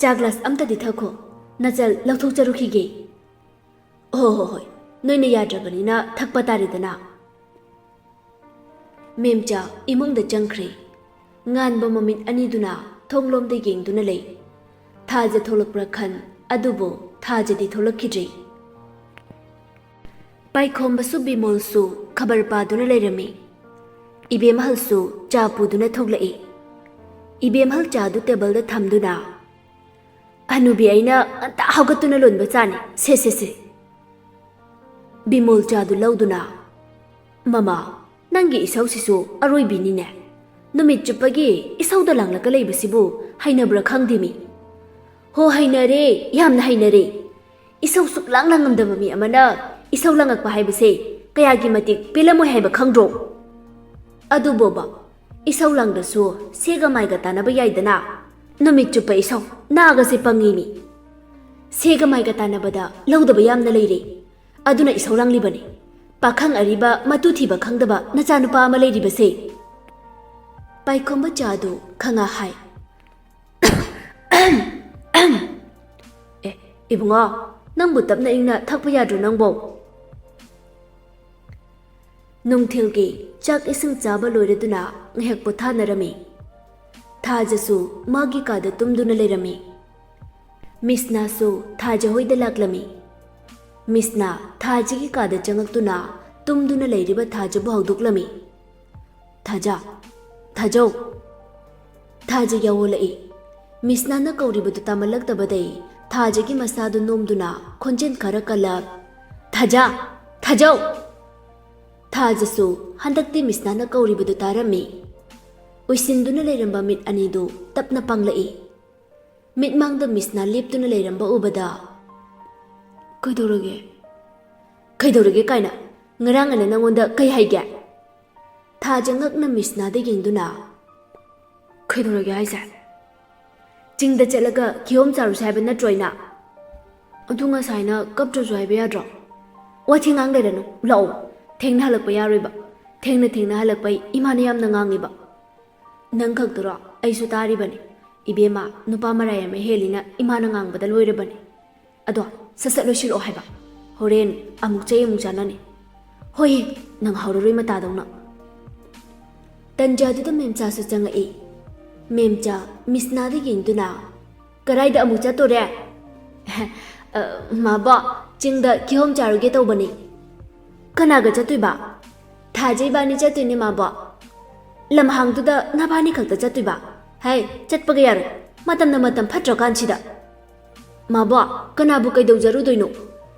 ꯆꯥ ꯒ꯭ꯂꯥꯁ ꯑꯃꯇꯗꯤ ꯊꯛꯈꯣ, ꯅꯆꯜ ꯂꯧꯊꯣꯛꯆꯔꯨꯈꯤꯒꯦ." "ꯍꯣꯏ, ꯅꯣꯏꯅ ꯌꯥꯗ꯭ꯔꯕꯅꯤꯅ ꯊꯛꯄ ꯇꯥꯔꯦꯗꯅ." ꯃꯦꯝꯆꯥ ꯏꯃꯨꯡꯗ ꯆꯪꯈ꯭ꯔꯦ꯫ ꯉꯥꯟꯕ ꯃꯃꯤꯠ ꯑꯅꯤꯗꯨꯅ ꯊꯣꯡꯂꯣꯝꯗ ꯌꯦꯡꯗꯨꯅ ꯂꯩ꯫ ꯊꯥꯖ ꯊꯣꯛꯂꯛꯄ꯭ꯔꯥ ꯈꯟ, ꯑꯗꯨꯕꯨ ꯊꯥꯖꯗꯤ ꯊꯣꯛꯂꯛꯈꯤꯗ꯭ꯔꯦ꯫ ꯄꯥꯏꯈꯣꯝꯕꯁꯨ ꯕꯤꯃꯣꯜꯁꯨ ꯈꯕꯔ ꯄꯥꯗꯨꯅ ꯂꯩꯔꯝꯃꯤ꯫ ꯏꯕꯦꯝꯍꯜꯁꯨ ꯆꯥ ꯄꯨꯗꯨꯅ ꯊꯣꯛꯂꯛꯏ꯫ ꯏꯕꯦꯝꯍꯜ ꯆꯥꯗꯨ ꯇꯦꯕꯜꯗ ꯊꯝꯗꯨꯅ "ꯍꯅꯨꯕꯤ ꯑꯩꯅ ꯉꯟꯇꯥ ꯍꯧꯒꯠꯇꯨꯅ ꯂꯣꯟꯕ ꯆꯥꯅꯤ, ꯁꯦ." ꯕꯤꯃꯣꯜ ꯆꯥꯗꯨ ꯂꯧꯗꯨꯅ "ꯃꯃꯥ, ꯅꯪꯒꯤ ꯏꯁꯧꯁꯤꯁꯨ ꯑꯔꯣꯏꯕꯤꯅꯤꯅꯦ꯫ ꯅꯨꯃꯤꯠ ꯆꯨꯞꯄꯒꯤ ꯏꯁꯧꯗ ꯂꯥꯡꯂꯛꯀ ꯂꯩꯕꯁꯤꯕꯨ ꯍꯩꯅꯕ꯭ꯔꯥ ꯈꯪꯗꯦꯃꯤ." "ꯍꯣ ꯍꯩꯅꯔꯦ, ꯌꯥꯝꯅ ꯍꯩꯅꯔꯦ꯫ ꯏꯁꯧ ꯁꯨꯛꯂꯥꯡ ꯂꯥꯡꯉꯝꯗꯕ ꯃꯤ ꯑꯃꯅ ꯏꯁꯧ ꯂꯥꯡꯉꯛꯄ ꯍꯥꯏꯕꯁꯦ ꯀꯌꯥꯒꯤ ꯃꯇꯤꯛ ꯄꯦꯜꯂꯝꯃꯣꯏ ꯍꯥꯏꯕ ꯈꯪꯗ꯭ꯔꯣ? ꯑꯗꯨꯕꯣꯕ, ꯏꯁꯧ ꯂꯥꯡꯗꯁꯨ ꯁꯦꯒ ꯃꯥꯏꯒ ꯇꯥꯟꯅꯕ ꯌꯥꯏꯗꯅ꯫ ꯅꯨꯃꯤꯠ ꯆꯨꯞꯄ ꯏꯁꯧ, ꯅꯥꯒꯁꯦ ꯄꯪꯉꯤꯃꯤ꯫ ꯁꯦꯒ ꯃꯥꯏꯒ ꯇꯥꯟꯅꯕꯗ ꯂꯧꯗꯕ ꯌꯥꯝꯅ ꯂꯩꯔꯦ, ꯑꯗꯨꯅ ꯏꯁꯧ ꯂꯥꯡꯂꯤꯕꯅꯤ꯫ ꯄꯥꯈꯪ ꯑꯔꯤꯕ ꯃꯇꯨ ꯊꯤꯕ ꯈꯪꯗꯕ ꯅꯆꯥꯅꯨꯄꯥ ꯑꯃ ꯂꯩꯔꯤꯕꯁꯦ." ꯄꯥꯏꯈꯣꯝꯕ ꯆꯥꯗꯨ ꯈꯪꯉ ꯍꯥꯏ꯫ "ꯏꯕꯨꯡꯉꯣ, ꯅꯪꯕꯨ ꯇꯞꯅ ꯏꯪꯅ ꯊꯛꯄ ꯌꯥꯗ꯭ꯔꯣ ꯅꯪꯕꯣ?" ꯅꯨꯡꯊꯤꯜꯒꯤ ꯆꯥꯛ ꯏꯁꯤꯡ ꯆꯥꯕ ꯂꯣꯏꯔꯗꯨꯅ ꯉꯥꯏꯍꯥꯛ ꯄꯣꯊꯥꯅꯔꯝꯃꯤ꯫ ꯊꯥꯖꯁꯨ ꯃꯥꯒꯤ ꯀꯥꯗ ꯇꯨꯝꯗꯨꯅ ꯂꯩꯔꯝꯃꯤ꯫ ꯃꯤꯁꯅꯥꯁꯨ ꯊꯥꯖ ꯍꯣꯏꯗ ꯂꯥꯛꯂꯝꯃꯤ꯫ ꯃꯤꯁꯅꯥ ꯊꯥꯖꯒꯤ ꯀꯥꯗ ꯆꯪꯉꯛꯇꯨꯅ ꯇꯨꯝꯗꯨꯅ ꯂꯩꯔꯤꯕ ꯊꯥꯖꯕꯨ ꯍꯧꯗꯣꯛꯂꯝꯃꯤ꯫ "ꯊꯥꯖ, ꯊꯥꯖꯧ." ꯊꯥꯖ ꯌꯥꯑꯣꯜꯂꯛꯏ꯫ ꯃꯤꯁꯅꯥꯅ ꯀꯧꯔꯤꯕꯗꯨ ꯇꯥꯃꯜꯂꯛꯇꯕꯗꯩ ꯊꯥꯖꯒꯤ ꯃꯁꯥꯗꯨ ꯅꯣꯝꯗꯨꯅ ꯈꯣꯟꯖꯦꯜ ꯈꯔ ꯀꯜꯂ "ꯊꯥꯖ, ꯊꯥꯖꯧ." ꯊꯥꯖꯁꯨ ꯍꯟꯗꯛꯇꯤ ꯃꯤꯁꯅꯥꯅ ꯀꯧꯔꯤꯕꯗꯨ ꯇꯥꯔꯝꯃꯤ꯫ ꯎꯏꯁꯤꯟꯗꯨꯅ ꯂꯩꯔꯝꯕ ꯃꯤꯠ ꯑꯅꯤꯗꯨ ꯇꯞꯅ ꯄꯥꯡꯂꯛꯏ꯫ ꯃꯤꯠꯃꯥꯡꯗ ꯃꯤꯁꯅꯥ ꯂꯦꯞꯇꯨꯅ ꯂꯩꯔꯝꯕ ꯎꯕꯗ "ꯀꯩꯗꯧꯔꯒꯦ?" "ꯀꯩꯗꯧꯔꯒꯦ ꯀꯥꯏꯅ, ꯉꯔꯥꯡ ꯑꯩꯅ ꯅꯪꯉꯣꯟꯗ ꯀꯩ ꯍꯥꯏꯒꯦ?" ꯊꯥꯖ ꯉꯛꯅ ꯃꯤꯁꯅꯥꯗ ꯌꯦꯡꯗꯨꯅ "ꯀꯩꯗꯧꯔꯒꯦ ꯍꯥꯏꯁꯦ? ꯆꯤꯡꯗ ꯆꯠꯂꯒ ꯀꯤꯍꯣꯝ ꯆꯥꯔꯨꯁꯦ ꯍꯥꯏꯕ ꯅꯠꯇ꯭ꯔꯣ ꯑꯩꯅ? ꯑꯗꯨ ꯉꯁꯥꯏꯅ ꯀꯞꯇ꯭ꯔꯁꯨ ꯍꯥꯏꯕ ꯌꯥꯗ꯭ꯔꯣ? ꯋꯥꯊꯤ ꯉꯥꯡ ꯂꯩꯔꯅꯨ, ꯂꯥꯛꯑꯣ, ꯊꯦꯡꯅ ꯍꯜꯂꯛꯄ ꯌꯥꯔꯣꯏꯕ. ꯊꯦꯡꯅ ꯍꯜꯂꯛꯄꯩ ꯏꯃꯥꯅ ꯌꯥꯝꯅ ꯉꯥꯡꯉꯤꯕ." "ꯅꯪ ꯈꯛꯇꯔꯣ? ꯑꯩꯁꯨ ꯇꯥꯔꯤꯕꯅꯤ. ꯏꯕꯦꯝꯃ, ꯅꯨꯄꯥ ꯃꯔꯥꯏ ꯑꯃ ꯍꯦꯜꯂꯤꯅ ꯏꯃꯥꯅ ꯉꯥꯡꯕꯗ ꯂꯣꯏꯔꯕꯅꯤ. ꯑꯗꯣ ꯁꯠ ꯂꯣꯏꯁꯤꯜꯂꯛꯑꯣ ꯍꯥꯏꯕ, ꯍꯣꯔꯦꯟ ꯑꯃꯨꯛ ꯆꯩ ꯑꯃꯨꯛ ꯆꯥꯅꯅꯤ." "ꯍꯣꯏ, ꯅꯪ ꯍꯧꯔꯔꯣꯏ ꯃꯇꯥꯗꯧꯅ." ꯇꯟꯖꯥꯗꯨꯗ ꯃꯦꯝꯆꯥꯁꯨ ꯆꯪꯉꯛꯏ꯫ ꯃꯦꯝꯆꯥ ꯃꯤꯁꯅꯥꯗ ꯌꯦꯡꯗꯨꯅ "ꯀꯔꯥꯏꯗ ꯑꯃꯨꯛ ꯆꯠꯇꯣꯔꯦ?" "ꯃꯥꯕꯣ, ꯆꯤꯡꯗ ꯀꯤꯍꯣꯝ ꯆꯥꯔꯨꯒꯦ ꯇꯧꯕꯅꯤ." "ꯀꯅꯥꯒ ꯆꯠꯇꯣꯏꯕ?" "ꯊꯥꯖ ꯏꯕꯥꯅꯤ ꯆꯠꯇꯣꯏꯅꯦ ꯃꯥꯕꯣ." "ꯂꯝꯍꯥꯡꯗꯨꯗ ꯅꯕꯥꯅꯤ ꯈꯛꯇ ꯆꯠꯇꯣꯏꯕ? ꯍꯥꯏ, ꯆꯠꯄꯒ ꯌꯥꯔꯣꯏ, ꯃꯇꯝꯅ ꯃꯇꯝ ꯐꯠꯇ꯭ꯔꯀꯥꯟꯁꯤꯗ." "ꯃꯥꯕꯣ, ꯀꯅꯥꯕꯨ ꯀꯩꯗꯧꯖꯔꯨꯗꯣꯏꯅꯣ?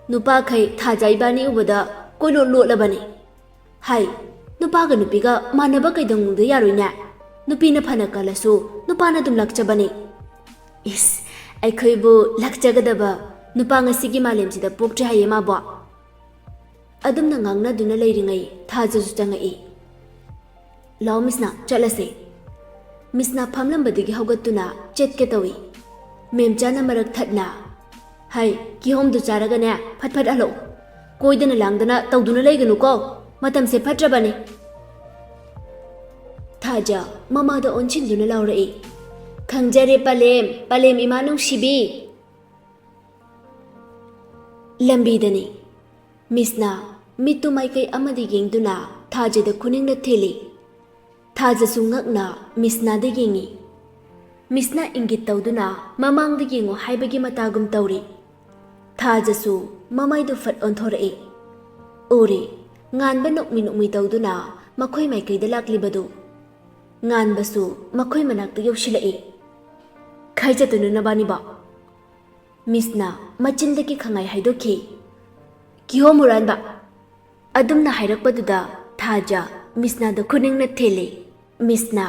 ꯅꯨꯄꯥꯈꯩ ꯊꯥꯖ ꯏꯕꯥꯅꯤ ꯎꯕꯗ ꯀꯣꯏꯂꯣꯠ ꯂꯣꯠꯂꯕꯅꯤ." "ꯍꯥꯏ, ꯅꯨꯄꯥꯒ ꯅꯨꯄꯤꯒ ꯃꯥꯟꯅꯕ ꯀꯩꯗꯧꯅꯨꯡꯗ ꯌꯥꯔꯣꯏꯅꯦ? ꯅꯨꯄꯤꯅ ꯐꯅ ꯀꯜꯂꯁꯨ ꯅꯨꯄꯥꯅ ꯑꯗꯨꯝ ꯂꯥꯛꯆꯕꯅꯤ." "ꯏꯁ, ꯑꯩꯈꯣꯏꯕꯨ ꯂꯥꯛꯆꯒꯗꯕ ꯅꯨꯄꯥ ꯉꯁꯤꯒꯤ ꯃꯥꯂꯦꯝꯁꯤꯗ ꯄꯣꯛꯇ꯭ꯔꯤ ꯍꯥꯏꯌꯦ ꯃꯥꯕꯣ." ꯑꯗꯨꯝꯅ ꯉꯥꯡꯅꯗꯨꯅ ꯂꯩꯔꯤꯉꯩ ꯊꯥꯖꯁꯨ ꯆꯪꯉꯛꯏ꯫ "ꯂꯥꯎ ꯃꯤꯁꯅꯥ, ꯆꯠꯂꯁꯦ." ꯃꯤꯁꯅꯥ ꯐꯝꯂꯝꯕꯗꯒꯤ ꯍꯧꯒꯠꯇꯨꯅ ꯆꯠꯀꯦ ꯇꯧꯏ꯫ ꯃꯦꯝꯆꯥꯅ ꯃꯔꯛ ꯊꯠꯅ "ꯍꯥꯏ, ꯀꯤꯍꯣꯝꯗꯨ ꯆꯥꯔꯒꯅꯦ ꯐꯠ ꯍꯜꯂꯛꯎ. ꯀꯣꯏꯗꯅ ꯂꯥꯡꯗꯅ ꯇꯧꯗꯨꯅ ꯂꯩꯒꯅꯨꯀꯣ, ꯃꯇꯝꯁꯦ ꯐꯠꯇ꯭ꯔꯕꯅꯤ." ꯊꯥꯖ ꯃꯃꯥꯗ ꯑꯣꯟꯁꯤꯟꯗꯨꯅ ꯂꯥꯎꯔꯛꯏ꯫ "ꯈꯪꯖꯔꯦ ꯄꯂꯦꯝ, ꯄꯂꯦꯝ ꯏꯃꯥ ꯅꯨꯡꯁꯤꯕꯤ." ꯂꯝꯕꯤꯗꯅꯤ꯫ ꯃꯤꯁꯅꯥ ꯃꯤꯠꯇꯨ ꯃꯥꯏꯀꯩ ꯑꯃꯗ ꯌꯦꯡꯗꯨꯅ ꯊꯥꯖꯗ ꯈꯨꯅꯤꯡꯅ ꯊꯤꯜꯂꯤ꯫ ꯊꯥꯖꯁꯨ ꯉꯛꯅ ꯃꯤꯁꯅꯥꯗ ꯌꯦꯡꯉꯤ꯫ ꯃꯤꯁꯅꯥ ꯏꯪꯒꯤꯠ ꯇꯧꯗꯨꯅ ꯃꯃꯥꯡꯗ ꯌꯦꯡꯉꯨ ꯍꯥꯏꯕꯒꯤ ꯃꯇꯥꯒꯨꯝ ꯇꯧꯔꯤ꯫ ꯊꯥꯖꯁꯨ ꯃꯃꯥꯏꯗꯨ ꯐꯠ ꯑꯣꯟꯊꯣꯔꯛꯏ꯫ ꯎꯔꯦ, ꯉꯥꯟꯕ ꯅꯣꯛꯃꯤ ꯅꯣꯛꯃꯤ ꯇꯧꯗꯨꯅ ꯃꯈꯣꯏ ꯃꯥꯏꯀꯩꯗ ꯂꯥꯛꯂꯤꯕꯗꯨ ꯉꯥꯟꯕꯁꯨ ꯃꯈꯣꯏ ꯃꯅꯥꯛꯇ ꯌꯧꯁꯤꯜꯂꯛꯏ꯫ "ꯈꯥꯏ ꯆꯠꯇꯣꯏꯅꯣ ꯅꯕꯥꯅꯤꯕꯣ?" ꯃꯤꯁꯅ ꯃꯆꯤꯟꯗꯒꯤ ꯈꯪꯉꯥꯏ ꯍꯥꯏꯗꯣꯛꯈꯤ꯫ "ꯀꯤꯍꯣꯝ ꯍꯨꯔꯥꯟꯕ." ꯑꯗꯨꯝꯅ ꯍꯥꯏꯔꯛꯄꯗꯨꯗ ꯊꯥꯖ ꯃꯤꯁꯅꯥꯗ ꯈꯨꯅꯤꯡꯅ ꯊꯦꯜꯂꯤ꯫ ꯃꯤꯁꯅ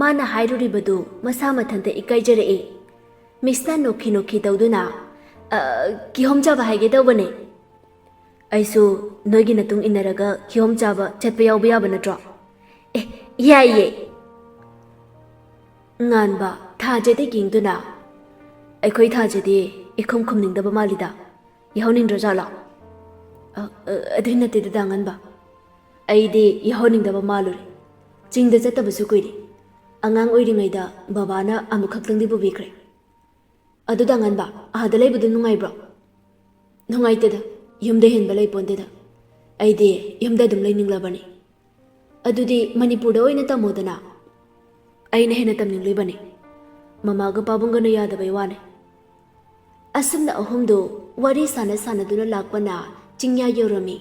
ꯃꯥꯅ ꯍꯥꯏꯔꯨꯔꯤꯕꯗꯨ ꯃꯁꯥ ꯃꯊꯟꯇ ꯏꯀꯥꯏꯖꯔꯛꯏ꯫ ꯃꯤꯁꯅ ꯅꯣꯛꯈꯤ ꯅꯣꯛꯈꯤ ꯇꯧꯗꯨꯅ "ꯀꯤꯍꯣꯝ ꯆꯥꯕ ꯍꯥꯏꯒꯦ ꯇꯧꯕꯅꯦ." "ꯑꯩꯁꯨ ꯅꯣꯏꯒꯤ ꯃꯇꯨꯡ ꯏꯟꯅꯔꯒ ꯀꯤꯍꯣꯝ ꯆꯥꯕ ꯆꯠꯄ ꯌꯥꯎꯕ ꯌꯥꯕ ꯅꯠꯇ꯭ꯔꯣ?" "ꯑꯦ ꯌꯥꯏꯌꯦ." ꯉꯥꯟꯕ ꯊꯥꯖꯗ ꯌꯦꯡꯗꯨꯅ "ꯑꯩꯈꯣꯏ ꯊꯥꯖꯗꯤ ꯏꯈꯨꯝ ꯈꯨꯝꯅꯤꯡꯗꯕ ꯃꯥꯜꯂꯤꯗ, ꯌꯥꯎꯅꯤꯡꯗ꯭ꯔꯖꯥꯠꯂꯣ?" "ꯑꯗꯨꯏ ꯅꯠꯇꯦ ꯗꯗꯥ ꯉꯥꯟꯕ, ꯑꯩꯗꯤ ꯌꯥꯎꯍꯟꯅꯤꯡꯗꯕ ꯃꯥꯜꯂꯨꯔꯦ꯫ ꯆꯤꯡꯗ ꯆꯠꯇꯕꯁꯨ ꯀꯨꯏꯔꯦ, ꯑꯉꯥꯡ ꯑꯣꯏꯔꯤꯉꯩꯗ ꯕꯕꯥꯅ ꯑꯃꯨꯛꯈꯛꯇꯪꯗꯤ ꯄꯨꯕꯤꯈ꯭ꯔꯦ." "ꯑꯗꯨꯗ ꯉꯥꯟꯕ ꯑꯥꯗ ꯂꯩꯕꯗꯨ ꯅꯨꯡꯉꯥꯏꯕ꯭ꯔꯣ?" "ꯅꯨꯡꯉꯥꯏꯇꯦꯗ, ꯌꯨꯝꯗ ꯍꯦꯟꯕ ꯂꯩ ꯄꯣꯟꯇꯦꯗ, ꯑꯩꯗꯤ ꯌꯨꯝꯗ ꯑꯗꯨꯝ ꯂꯩꯅꯤꯡꯂꯕꯅꯤ." "ꯑꯗꯨꯗꯤ ꯃꯅꯤꯄꯨꯔꯗ ꯑꯣꯏꯅ ꯇꯝꯃꯣꯗꯅ." "ꯑꯩꯅ ꯍꯦꯟꯅ ꯇꯝꯅꯤꯡꯂꯤꯕꯅꯤ, ꯃꯃꯥꯒ ꯄꯥꯕꯨꯡꯒꯅ ꯌꯥꯗꯕꯩ ꯋꯥꯅꯤ." ꯑꯁꯨꯝꯅ ꯑꯍꯨꯝꯗꯨ ꯋꯥꯔꯤ ꯁꯥꯟꯅꯗꯨꯅ ꯂꯥꯛꯄꯅ ꯆꯤꯡꯌꯥ ꯌꯧꯔꯝꯃꯤ꯫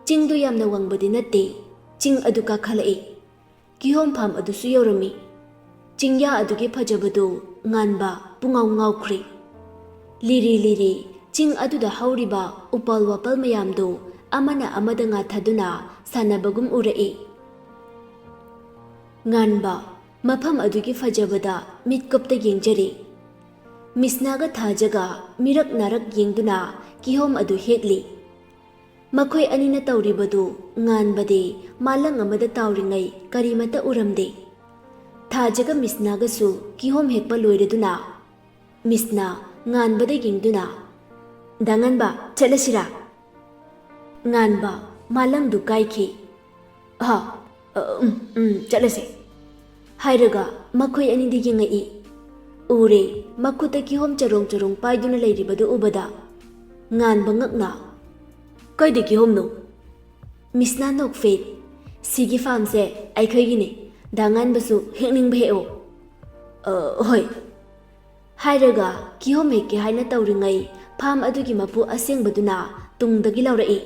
ꯆꯤꯡꯗꯨ ꯌꯥꯝꯅ ꯋꯥꯡꯕꯗꯤ ꯅꯠꯇꯦ, ꯆꯤꯡ ꯑꯗꯨ ꯀꯥꯈꯠꯂꯛꯏ꯫ ꯀꯤꯍꯣꯝ ꯐꯥꯝ ꯑꯗꯨꯁꯨ ꯌꯧꯔꯝꯃꯤ꯫ ꯆꯤꯡꯌꯥ ꯑꯗꯨꯒꯤ ꯐꯖꯕꯗꯨ ꯉꯥꯟꯕ ꯄꯨꯡꯉꯥꯎ ꯉꯥꯎꯈ꯭ꯔꯦ꯫ ꯂꯤꯔꯤ ꯂꯤꯔꯤ ꯆꯤꯡ ꯑꯗꯨꯗ ꯍꯧꯔꯤꯕ ꯎꯄꯥꯜ ꯋꯥꯄꯥꯜ ꯃꯌꯥꯝꯗꯨ ꯑꯃꯅ ꯑꯃꯗ ꯉꯥꯊꯗꯨꯅ ꯁꯥꯟꯅꯕꯒꯨꯝ ꯎꯔꯛꯏ꯫ ꯉꯥꯟꯕ ꯃꯐꯝ ꯑꯗꯨꯒꯤ ꯐꯖꯕꯗ ꯃꯤꯠꯀꯨꯞꯇ ꯌꯦꯡꯖꯔꯤ꯫ ꯃꯤꯁꯅꯥꯒ ꯊꯥꯖꯒ ꯃꯤꯔꯛ ꯅꯥꯔꯛ ꯌꯦꯡꯗꯨꯅ ꯀꯤꯍꯣꯝ ꯑꯗꯨ ꯍꯦꯛꯂꯤ꯫ ꯃꯈꯣꯏ ꯑꯅꯤꯅ ꯇꯧꯔꯤꯕꯗꯨ ꯉꯥꯟꯕꯗꯤ ꯃꯥꯂꯪ ꯑꯃꯗ ꯇꯥꯎꯔꯤꯉꯩ ꯀꯔꯤꯃꯠꯇ ꯎꯔꯝꯗꯦ꯫ ꯊꯥꯖꯒ ꯃꯤꯁꯅꯥꯒꯁꯨ ꯀꯤꯍꯣꯝ ꯍꯦꯛꯄ ꯂꯣꯏꯔꯗꯨꯅ ꯃꯤꯁꯅ ꯉꯥꯟꯕꯗ ꯌꯦꯡꯗꯨꯅ "ꯗꯥ ꯉꯥꯟꯕ ꯆꯠꯂꯁꯤꯔꯥ?" ꯉꯥꯟꯕ ꯃꯥꯂꯪꯗꯨ ꯀꯥꯏꯈꯤ꯫ "ꯆꯠꯂꯁꯦ" ꯍꯥꯏꯔꯒ ꯃꯈꯣꯏ ꯑꯅꯤꯗ ꯌꯦꯡꯉꯛꯏ꯫ ꯎꯔꯦ ꯃꯈꯨꯠꯇ ꯀꯤꯍꯣꯝ ꯆꯔꯣꯡ ꯆꯔꯣꯡ ꯄꯥꯏꯗꯨꯅ ꯂꯩꯔꯤꯕꯗꯨ ꯎꯕꯗ ꯉꯥꯟꯕ ꯉꯛꯅ "ꯀꯥꯏꯗ ꯀꯤꯍꯣꯝꯅꯣ?" ꯃꯤꯁꯅ ꯅꯣꯛꯐꯦꯠ "ꯁꯤꯒꯤ ꯐꯥꯝꯁꯦ ꯑꯩꯈꯣꯏꯒꯤꯅꯦ, ꯗꯥ ꯉꯥꯟꯕꯁꯨ ꯍꯦꯛꯅꯤꯡꯕ ꯍꯦꯛꯑꯣ." "ꯍꯣꯏ" ꯍꯥꯏꯔꯒ ꯀꯤꯍꯣꯝ ꯍꯦꯛꯀꯦ ꯍꯥꯏꯅ ꯇꯧꯔꯤꯉꯩ ꯐꯥꯝ ꯑꯗꯨꯒꯤ ꯃꯄꯨ ꯑꯁꯦꯡꯕꯗꯨꯅ ꯇꯨꯡꯗꯒꯤ ꯂꯥꯎꯔꯛꯏ꯫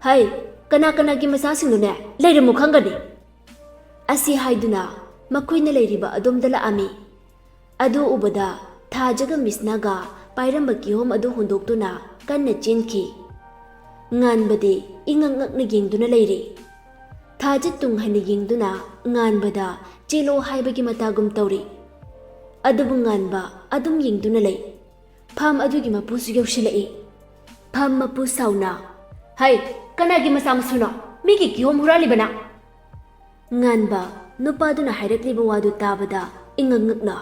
"ꯍꯩ, ꯀꯅꯥ ꯀꯅꯥꯒꯤ ꯃꯆꯥꯁꯤꯡꯅꯣꯅꯦ, ꯂꯩꯔꯝꯃꯨ ꯈꯪꯒꯅꯤ." ꯑꯁꯤ ꯍꯥꯏꯗꯨꯅ ꯃꯈꯣꯏꯅ ꯂꯩꯔꯤꯕ ꯑꯗꯣꯝꯗ ꯂꯥꯛꯑꯝꯃꯤ꯫ ꯑꯗꯨ ꯎꯕꯗ ꯊꯥꯖꯒ ꯃꯤꯁꯅꯥꯒ ꯄꯥꯏꯔꯝꯕ ꯀꯤꯍꯣꯝ ꯑꯗꯨ ꯍꯨꯟꯗꯣꯛꯇꯨꯅ ꯀꯟꯅ ꯆꯦꯟꯈꯤ꯫ ꯉꯥꯟꯕꯗꯤ ꯏꯉꯛ ꯉꯛꯅ ꯌꯦꯡꯗꯨꯅ ꯂꯩꯔꯤ꯫ ꯊꯥꯖ ꯇꯨꯡ ꯍꯟꯅ ꯌꯦꯡꯗꯨꯅ ꯉꯥꯟꯕꯗ "ꯆꯦꯜꯂꯣ" ꯍꯥꯏꯕꯒꯤ ꯃꯇꯥꯒꯨꯝ ꯇꯧꯔꯤ꯫ ꯑꯗꯨꯕꯨ ꯉꯥꯟꯕ ꯑꯗꯨꯝ ꯌꯦꯡꯗꯨꯅ ꯂꯩ꯫ ꯐꯥꯝ ꯑꯗꯨꯒꯤ ꯃꯄꯨꯁꯨ ꯌꯧꯁꯤꯜꯂꯛꯏ꯫ ꯐꯥꯝ ꯃꯄꯨ ꯁꯥꯎꯅ "ꯍꯩ, ꯀꯅꯥꯒꯤ ꯃꯆꯥ ꯃꯁꯨꯅꯣ, ꯃꯤꯒꯤ ꯀꯤꯍꯣꯝ ꯍꯨꯔꯥꯜꯂꯤꯕꯅ?" ꯉꯥꯟꯕ ꯅꯨꯄꯥꯗꯨꯅ ꯍꯥꯏꯔꯛꯂꯤꯕ ꯋꯥꯗꯨ ꯇꯥꯕꯗ ꯏꯉꯛ ꯉꯛꯅ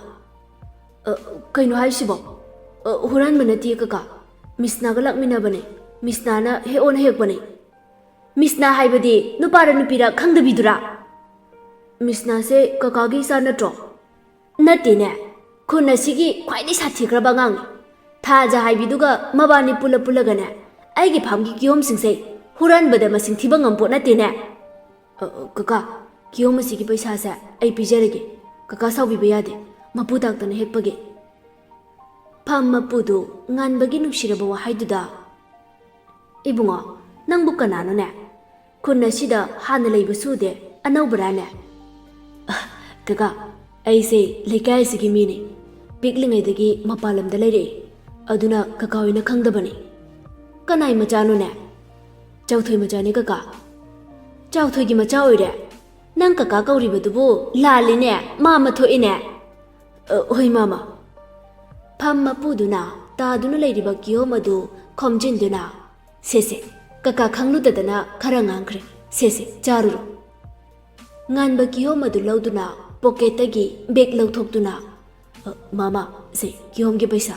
"ꯀꯩꯅꯣ ꯍꯥꯏꯁꯤꯕꯣ? ꯍꯨꯔꯥꯟꯕ ꯅꯠꯇꯦ ꯀꯀꯥ, ꯃꯤꯁꯅꯥꯒ ꯂꯥꯛꯃꯤꯟꯅꯕꯅꯦ, ꯃꯤꯁꯅꯥꯅ ꯍꯦꯛꯑꯣꯅ ꯍꯦꯛꯄꯅꯦ." "ꯃꯤꯁꯅꯥ ꯍꯥꯏꯕꯗꯤ ꯅꯨꯄꯥꯔ ꯅꯨꯄꯤꯔ ꯈꯪꯗꯕꯤꯗꯨꯔꯥ?" "ꯃꯤꯁꯅꯥꯁꯦ ꯀꯀꯥꯒꯤ ꯏꯆꯥ ꯅꯠꯇ꯭ꯔꯣ?" "ꯅꯠꯇꯦꯅꯦ, ꯈꯨꯟ ꯑꯁꯤꯒꯤ ꯈ꯭ꯋꯥꯏꯗꯒꯤ ꯁꯥꯊꯤꯈ꯭ꯔꯕ ꯑꯉꯥꯡꯅꯤ꯫ ꯊꯥꯖ ꯍꯥꯏꯕꯤꯗꯨꯒ ꯃꯕꯥꯅꯤ ꯄꯨꯜꯂꯒꯅꯦ ꯑꯩꯒꯤ ꯐꯥꯝꯒꯤ ꯀꯤꯍꯣꯝꯁꯤꯡꯁꯦ ꯍꯨꯔꯥꯟꯕꯗ ꯃꯁꯤꯡ ꯊꯤꯕ ꯉꯝꯄꯣꯠ ꯅꯠꯇꯦꯅꯦ." "ꯀꯀꯥ, ꯀꯤꯍꯣꯝ ꯑꯁꯤꯒꯤ ꯄꯩꯁꯥꯁꯦ ꯑꯩ ꯄꯤꯖꯔꯒꯦ, ꯀꯀꯥ ꯁꯥꯎꯕꯤꯕ ꯌꯥꯗꯦ, ꯃꯄꯨ ꯇꯥꯛꯇꯅ ꯍꯦꯛꯄꯒꯤ." ꯐꯥꯝ ꯃꯄꯨꯗꯨ ꯉꯥꯟꯕꯒꯤ ꯅꯨꯡꯁꯤꯔꯕ ꯋꯥꯍꯩꯗꯨꯗ "ꯏꯕꯨꯡꯉꯣ, ꯅꯪꯕꯨ ꯀꯅꯥꯅꯣꯅꯦ? ꯈꯨꯟ ꯑꯁꯤꯗ ꯍꯥꯟꯅ ꯂꯩꯕꯁꯨ ꯎꯗꯦ, ꯑꯅꯧꯕꯔꯥꯅꯦ?" "ꯀꯀꯥ, ꯑꯩꯁꯦ ꯂꯩꯀꯥꯏ ꯑꯁꯤꯒꯤ ꯃꯤꯅꯤ, ꯄꯤꯛꯂꯤꯉꯩꯗꯒꯤ ꯃꯄꯥꯟ ꯂꯝꯗ ꯂꯩꯔꯛꯏ, ꯑꯗꯨꯅ ꯀꯀꯥ ꯍꯣꯏꯅ ꯈꯪꯗꯕꯅꯤ." "ꯀꯅꯥꯏ ꯃꯆꯥꯅꯣꯅꯦ?" "ꯆꯥꯎꯊꯣꯏ ꯃꯆꯥꯅꯤ ꯀꯀꯥ." "ꯆꯥꯎꯊꯣꯏꯒꯤ ꯃꯆꯥ ꯑꯣꯏꯔꯦ? ꯅꯪ ꯀꯀꯥ ꯀꯧꯔꯤꯕꯗꯨꯕꯨ ꯂꯥꯜꯂꯤꯅꯦ, ꯃꯥꯃ ꯊꯣꯛꯏꯅꯦ." "ꯍꯣꯏ ꯃꯥꯃ." ꯐꯥꯝ ꯃꯄꯨꯗꯨꯅ ꯇꯥꯗꯨꯅ ꯂꯩꯔꯤꯕ ꯀꯤꯍꯣꯝ ꯑꯗꯨ ꯈꯣꯝꯖꯤꯟꯗꯨꯅ "ꯁꯦ, ꯀꯀꯥ ꯈꯪꯂꯨꯗꯗꯅ ꯈꯔ ꯉꯥꯡꯈ꯭ꯔꯦ, ꯁꯦ ꯆꯥꯔꯨꯔꯣ." ꯉꯥꯟꯕ ꯀꯤꯍꯣꯝ ꯑꯗꯨ ꯂꯧꯗꯨꯅ ꯄꯣꯀꯦꯠꯇꯒꯤ ꯕꯦꯒ ꯂꯧꯊꯣꯛꯇꯨꯅ "ꯃꯥꯃ, ꯁꯦ ꯀꯤꯍꯣꯝꯒꯤ ꯄꯩꯁꯥ."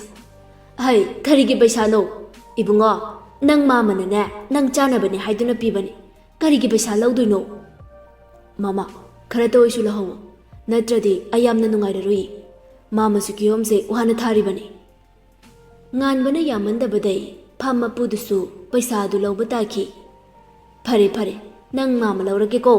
"ꯍꯩ, ꯀꯔꯤꯒꯤ ꯄꯩꯁꯥꯅꯣ? ꯏꯕꯨꯡꯉꯣ, ꯅꯪ ꯃꯥꯃꯅꯅꯦ ꯅꯪ ꯆꯥꯅꯕꯅꯦ ꯍꯥꯏꯗꯨꯅ ꯄꯤꯕꯅꯤ, ꯀꯔꯤꯒꯤ ꯄꯩꯁꯥ ꯂꯧꯗꯣꯏꯅꯣ?" "ꯃꯥꯃ, ꯈꯔꯇ ꯑꯣꯏꯁꯨ ꯂꯧꯍꯧꯑꯣ, ꯅꯠꯇ꯭ꯔꯗꯤ ꯑꯩ ꯌꯥꯝꯅ ꯅꯨꯡꯉꯥꯏꯔꯔꯣꯏ, ꯃꯥꯃꯁꯨ ꯀꯤꯍꯣꯝꯁꯦ ꯋꯥꯅ ꯊꯥꯔꯤꯕꯅꯤ." ꯉꯥꯟꯕꯅ ꯌꯥꯝꯃꯟꯗꯕꯗꯩ ꯐꯥꯝ ꯃꯄꯨꯗꯨꯁꯨ ꯄꯩꯁꯥ ꯑꯗꯨ ꯂꯧꯕ ꯇꯥꯈꯤ꯫ "ꯐꯔꯦ, ꯅꯪ ꯃꯥꯃ ꯂꯧꯔꯒꯦꯀꯣ,